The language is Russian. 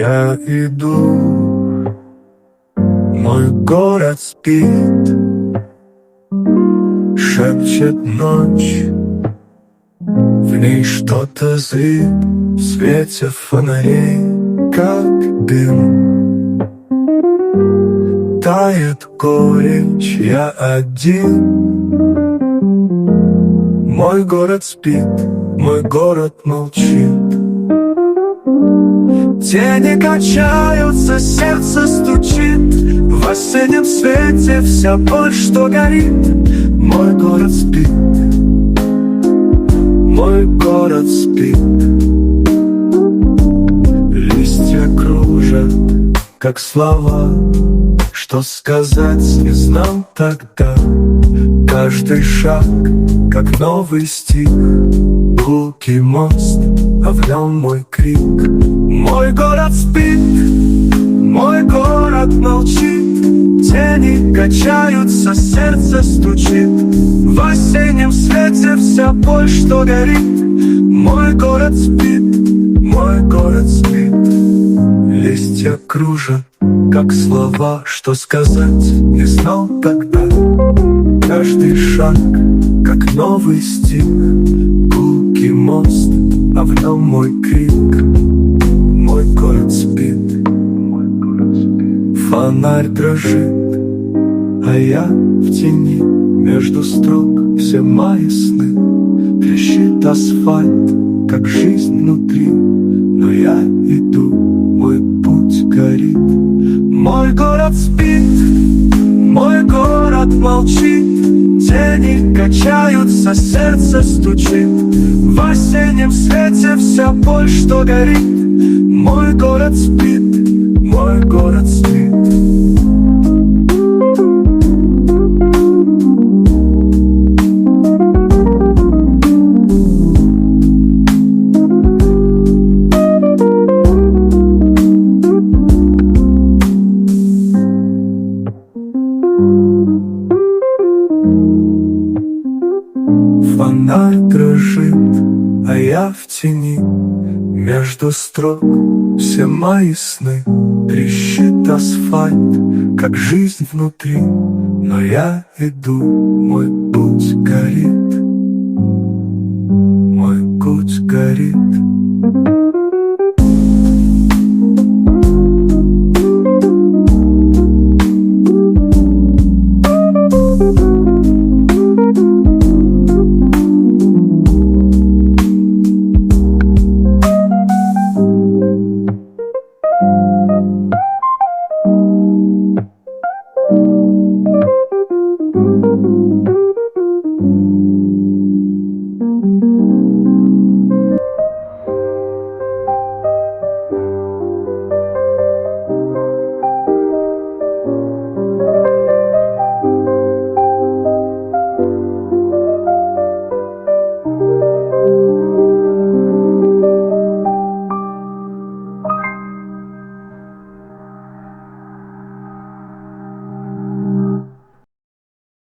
я иду, мой город спит, шепчет ночь, в ней что-то зрит, в свете фонарей, как дым. Тает горечь, я один. Мой город спит, мой город молчит. Тени качаются, сердце стучит, в осеннем свете вся боль, что горит. Мой город спит, мой город спит. Листья кружат, как слова, что сказать не знал тогда. Каждый шаг, как новый стих, гулкий мост, а в нем мой крик. Мой город спит, мой город молчит. Тени качаются, сердце стучит, в осеннем свете вся боль, что горит. Мой город спит, мой город спит. Листья кружат, как слова, что сказать не знал тогда. Каждый шаг, как новый стих, гулкий мост, а в нем мой крик. Мой город спит, мой город спит. Фонарь дрожит, а я в тени, между строк все мои сны. Трещит асфальт, как жизнь внутри, но я иду, мой путь горит. Мой город спит, мой город молчит. Тени качаются, сердце стучит, в осеннем свете вся боль, что горит. Мой город спит, мой город спит. Фонарь дрожит, а я в тени, между строк все мои сны. Трещит асфальт, как жизнь внутри, но я иду, мой путь горит.